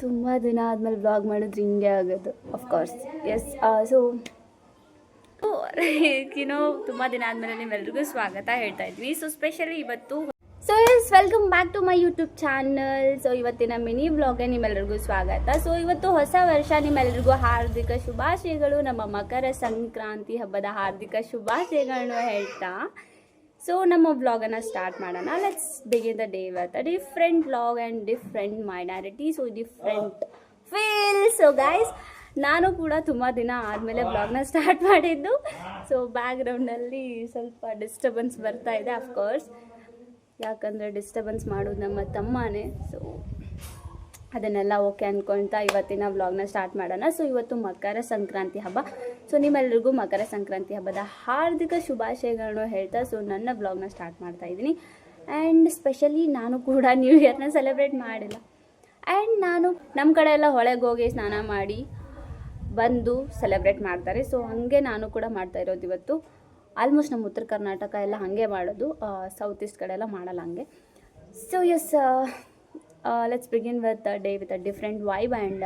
ತುಂಬ ದಿನ ಆದಮೇಲೆ ವ್ಲಾಗ್ ಮಾಡಿದ್ರೆ ಹಿಂಗೆ ಆಗೋದು ಅಫ್ಕೋರ್ಸ್. ಎಸ್ ತುಂಬ ದಿನ ಆದಮೇಲೆ ನಿಮ್ಮೆಲ್ರಿಗೂ ಸ್ವಾಗತ ಹೇಳ್ತಾ ಇದ್ವಿ. ಸೊ ಸ್ಪೆಷಲಿ ಇವತ್ತು welcome back to my YouTube channel. So ಇವತ್ತಿನ ಮಿನಿ ವ್ಲಾಗ್ಗೆ ನಿಮ್ಮೆಲ್ಲರಿಗೂ ಸ್ವಾಗತ. ಸೊ ಇವತ್ತು ಹೊಸ ವರ್ಷ, ನಿಮ್ಮೆಲ್ಲರಿಗೂ ಹಾರ್ದಿಕ ಶುಭಾಶಯಗಳು. ನಮ್ಮ ಮಕರ ಸಂಕ್ರಾಂತಿ ಹಬ್ಬದ ಹಾರ್ದಿಕ ಶುಭಾಶಯಗಳನ್ನು ಹೇಳ್ತಾ ಸೊ ನಮ್ಮ ವ್ಲಾಗನ್ನು ಸ್ಟಾರ್ಟ್ ಮಾಡೋಣ. Let's begin the day with a different vlog and different minority. So different feel. So guys, ನಾನು ಕೂಡ ತುಂಬ ದಿನ ಆದಮೇಲೆ ವ್ಲಾಗ್ನ ಸ್ಟಾರ್ಟ್ ಮಾಡಿದ್ದು. ಸೊ ಬ್ಯಾಕ್ಗ್ರೌಂಡಲ್ಲಿ ಸ್ವಲ್ಪ ಡಿಸ್ಟರ್ಬೆನ್ಸ್ ಬರ್ತಾ ಇದೆ ಅಫ್ಕೋರ್ಸ್, ಯಾಕಂದರೆ ಡಿಸ್ಟರ್ಬೆನ್ಸ್ ಮಾಡೋದು ನಮ್ಮ ತಮ್ಮನೇ. ಸೊ ಅದನ್ನೆಲ್ಲ ಓಕೆ ಅಂದ್ಕೊಳ್ತಾ ಇವತ್ತಿನ ವ್ಲಾಗ್ನ ಸ್ಟಾರ್ಟ್ ಮಾಡೋಣ. ಸೊ ಇವತ್ತು ಮಕರ ಸಂಕ್ರಾಂತಿ ಹಬ್ಬ. ಸೊ ನಿಮ್ಮೆಲ್ಲರಿಗೂ ಮಕರ ಸಂಕ್ರಾಂತಿ ಹಬ್ಬದ ಹಾರ್ದಿಕ ಶುಭಾಶಯಗಳನ್ನು ಹೇಳ್ತಾ ಸೊ ನನ್ನ ವ್ಲಾಗ್ನ ಸ್ಟಾರ್ಟ್ ಮಾಡ್ತಾ ಇದ್ದೀನಿ. ಆ್ಯಂಡ್ ಸ್ಪೆಷಲಿ ನಾನು ಕೂಡ ನ್ಯೂ ಇಯರ್ನ ಸೆಲೆಬ್ರೇಟ್ ಮಾಡಿಲ್ಲ. ಆ್ಯಂಡ್ ನಾನು ನಮ್ಮ ಕಡೆ ಎಲ್ಲ ಹೊಳೆಗೆ ಹೋಗಿ ಸ್ನಾನ ಮಾಡಿ ಬಂದು ಸೆಲೆಬ್ರೇಟ್ ಮಾಡ್ತಾರೆ. ಸೊ ಹಾಗೆ ನಾನು ಕೂಡ ಮಾಡ್ತಾ ಇರೋದು ಇವತ್ತು. ಆಲ್ಮೋಸ್ಟ್ ನಮ್ಮ ಉತ್ತರ ಕರ್ನಾಟಕ ಎಲ್ಲ ಹಾಗೆ ಮಾಡೋದು, ಸೌತ್ ಈಸ್ಟ್ ಕಡೆ ಎಲ್ಲ ಮಾಡಲ್ಲ ಹಂಗೆ. So yes, let's begin with the day with a different vibe and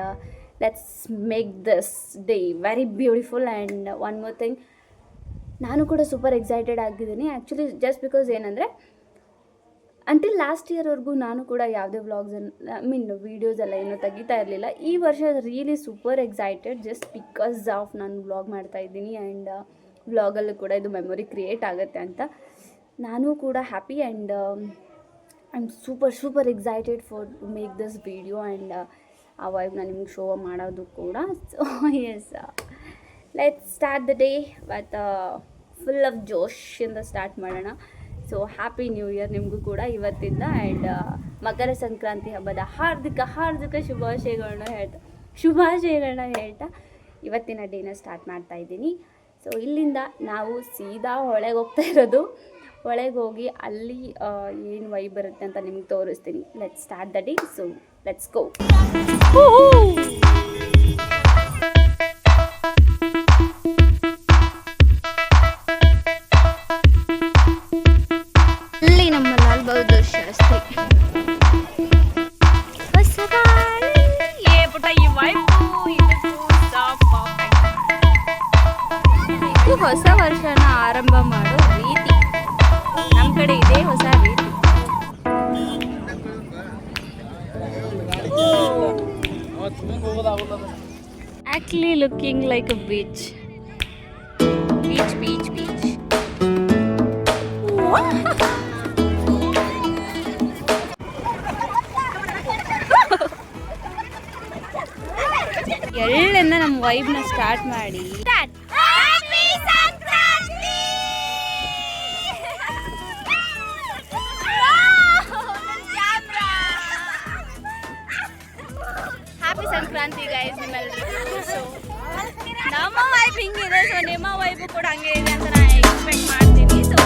let's make this day very beautiful. And one more thing, ನಾನು ಕೂಡ ಸೂಪರ್ ಎಕ್ಸೈಟೆಡ್ ಆಗಿದ್ದೀನಿ ಆ್ಯಕ್ಚುಲಿ. ಜಸ್ಟ್ ಬಿಕಾಸ್ ಏನಂದರೆ ಅಂಟಿಲ್ ಲಾಸ್ಟ್ ಇಯರ್ವರೆಗೂ ನಾನು ಕೂಡ ಯಾವುದೇ ವೀಡಿಯೋಸ್ ಎಲ್ಲ ಏನೂ ತೆಗಿತಾ ಇರಲಿಲ್ಲ. ಈ ವರ್ಷ really super excited just because of ನಾನು ವ್ಲಾಗ್ ಮಾಡ್ತಾಯಿದ್ದೀನಿ. ಆ್ಯಂಡ್ ವ್ಲಾಗಲ್ಲೂ ಕೂಡ ಇದು ಮೆಮೊರಿ ಕ್ರಿಯೇಟ್ ಆಗುತ್ತೆ ಅಂತ ನಾನು ಕೂಡ happy. And I am super excited for to make this video. And ಆ ವೈಬ್ನ ನಿಮ್ಗೆ ಶೋ ಮಾಡೋದು ಕೂಡ. So yes, let's start the day with full of ಜೋಶಿಂದ ಸ್ಟಾರ್ಟ್ ಮಾಡೋಣ. ಸೊ ಹ್ಯಾಪಿ ನ್ಯೂ ಇಯರ್ ನಿಮಗೂ ಕೂಡ ಇವತ್ತಿಂದ. ಆ್ಯಂಡ್ ಮಕರ ಸಂಕ್ರಾಂತಿ ಹಬ್ಬದ ಹಾರ್ದಿಕ ಶುಭಾಶಯಗಳನ್ನ ಹೇಳ್ತಾ ಇವತ್ತಿನ ಡೇನ ಸ್ಟಾರ್ಟ್ ಮಾಡ್ತಾ ಇದ್ದೀನಿ. ಸೊ ಇಲ್ಲಿಂದ ನಾವು ಸೀದಾ ಹೊಳೆಗೆ ಹೋಗ್ತಾ ಇರೋದು. ಹೊಳೆಗೆ ಹೋಗಿ ಅಲ್ಲಿ ಏನು ವೈಬ್ ಬರುತ್ತೆ ಅಂತ ನಿಮ್ಗೆ ತೋರಿಸ್ತೀನಿ. Let's start the day. So let's go. ಅಲ್ಲಿ ನಮ್ಮ ಲಾಲ್ ಬಹದ್ದೂರ್ ಶಾಸ್ತ್ರಿ ಹೊಸ ವರ್ಷನ ಆರಂಭ ಮಾಡೋ ರೀತಿ ನಮ್ಮ ಕಡೆ ಇದೆ, ಹೊಸ ರೀತಿ. Actually looking like a beach. ಎಳ್ಳೆಂದ ನಮ್ಮ ವೈಬ್ನ ಸ್ಟಾರ್ಟ್ ಮಾಡಿ ಸಂಕ್ರಾಂತಿ ಗೈಸ್ ನಿಮ್ಮೆಲ್ಲರಿಗೂ. ಸೊ ನಮ್ಮ ವೈಬ್ ಹಿಂಗಿದೆ, ಸೊ ನಿಮ್ಮ ವೈಬು ಕೂಡ ಹಂಗೆ ಇದೆ ಅಂತ ನಾನು ಎಕ್ಸ್ಪೆಕ್ಟ್ ಮಾಡ್ತೀನಿ. ಸೊ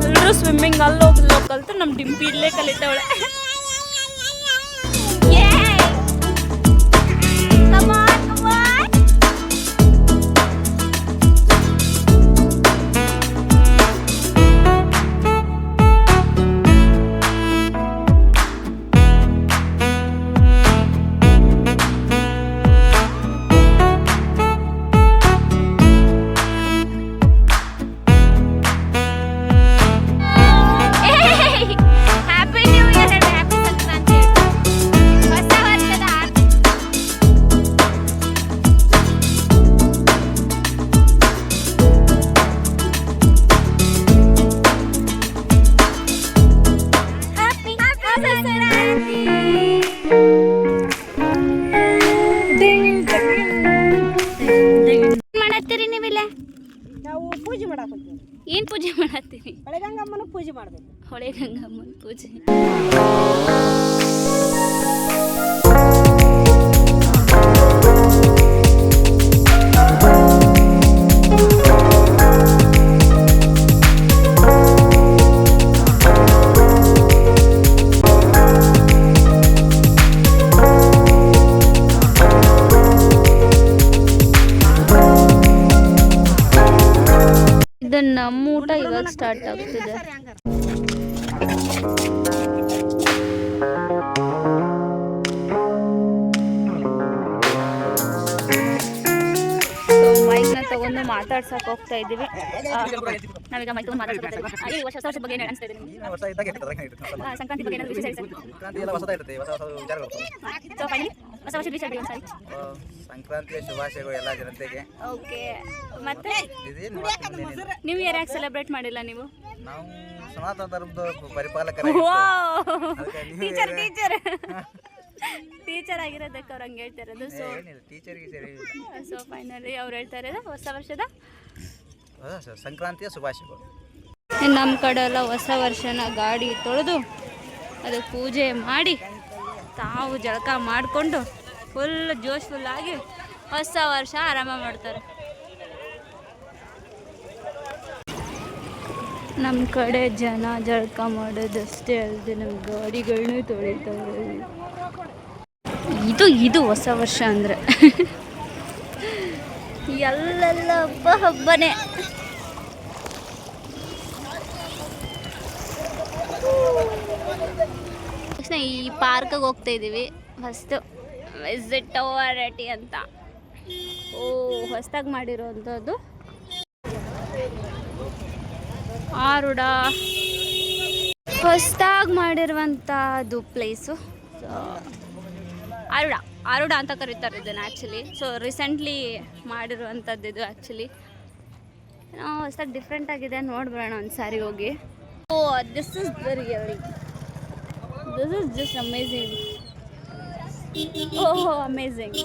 ಎಲ್ಲರೂ ಸ್ವಿಮ್ಮಿಂಗ್ ಅಲ್ಲೋಗಿ ಕಲ್ತು ನಮ್ಮ ಡಿಂಪಿ ಇಲ್ಲೇ ಕಲಿತವಳೆ. ಏನ್ ಪೂಜೆ ಮಾಡತ್ತೀರಿ? ಹೊಳೆಗಂಗಮ್ಮನ ಪೂಜೆ ಮಾಡಬೇಕು. ಹೊಳೆಗಂಗಮ್ಮನ ಪೂಜೆ. ಇದು ನಮ್ಮ ಊಟ ಇವಾಗ ಸ್ಟಾರ್ಟ್ ಆಗ್ತಿದೆ. ಮೈಕ್ನ ತಗೊಂಡು ಮಾತಾಡ್ಸಕ್ ಹೋಗ್ತಾ ಇದೀವಿ. ನಾವೀಗ ಮೈಕ್ ತಗೊಂಡು ಮಾತಾಡ್ತಾ ಈ ಹೊಸ ವರ್ಷದ ಬಗ್ಗೆ ಏನು ಅನಿಸ್ತಾ ಇದೆ ನಿಮಗೆ? ಸಂಕ್ರಾಂತಿ ಬಗ್ಗೆ ಏನಾದರೂ ವಿಶೇಷ ಹೇಳಿ ಸರ್. ಸೊ ಫೈನಲಿ ಹೊಸ ವರ್ಷದ ವಿಷಯ ಹೇಳಿ ಸರ್. ಸಂಕ್ರಾಂತಿಯ ಶುಭಾಶಯಗಳು ಎಲ್ಲ ಜನತೆಗೆ. ಓಕೆ, ಮತ್ತೆ ನ್ಯೂ ಇಯರ್ ಯಾಕೆ ಸೆಲೆಬ್ರೇಟ್ ಮಾಡಿಲ್ಲ ನೀವು? ನಾವು ಸನಾತನ ಧರ್ಮದ ಪರಿಪಾಲಕರು. ಟೀಚರ್ ಟೀಚರ್ ಟೀಚರ್ ಆಗಿರೋದಕ್ಕೆ ಅವ್ರು ಹಂಗೆ ಹೇಳ್ತಾ ಇರೋದು. ಸೊ ಫೈನಲಿ ಅವ್ರು ಹೇಳ್ತಾ ಇರೋದು ಹೊಸ ವರ್ಷದ ಸಂಕ್ರಾಂತಿಯ ಶುಭಾಶಯಗಳು. ನಮ್ಮ ಕಡೆ ಎಲ್ಲ ಹೊಸ ವರ್ಷನ ಗಾಡಿ ತೊಳೆದು ಅದು ಪೂಜೆ ಮಾಡಿ ತಾವು ಜಳಕ ಮಾಡಿಕೊಂಡು ಫುಲ್ ಜೋಶ್ಫುಲ್ ಆಗಿ ಹೊಸ ವರ್ಷ ಆರಂಭ ಮಾಡ್ತಾರೆ. ನಮ್ಮ ಕಡೆ ಜನ ಜಳಕ ಮಾಡೋದಷ್ಟೇ ಅಲ್ಲದೆ ನಮ್ಮ ಗಾಡಿಗಳನ್ನೂ ತೊಳಿತಾರೆ. ಇದು ಹೊಸ ವರ್ಷ ಅಂದರೆ ಎಲ್ಲೆಲ್ಲ ಹಬ್ಬನೇ. ತಕ್ಷಣ ಈ ಪಾರ್ಕಿಗೆ ಹೋಗ್ತಾ ಇದ್ದೀವಿ. ಫಸ್ಟು ವಿಸಿಟ್ ಓವರ್ಟಿ ಅಂತ ಹೊಸದಾಗಿ ಮಾಡಿರೋವಂಥದ್ದು ಆರುಡ, ಹೊಸದಾಗಿ ಮಾಡಿರುವಂಥದ್ದು ಪ್ಲೇಸು. ಸೊ ಆರುಡ ಅಂತ ಕರೀತಾರೆ ಇದನ್ನು ಆ್ಯಕ್ಚುಲಿ. ಸೊ ರೀಸೆಂಟ್ಲಿ ಮಾಡಿರುವಂಥದ್ದು ಇದು ಆ್ಯಕ್ಚುಲಿ. ಹೊಸದಾಗಿ ಡಿಫ್ರೆಂಟ್ ಆಗಿದೆ, ನೋಡ್ಬರೋಣ ಒಂದು ಸಾರಿ ಹೋಗಿ. This is just amazing. Amazing.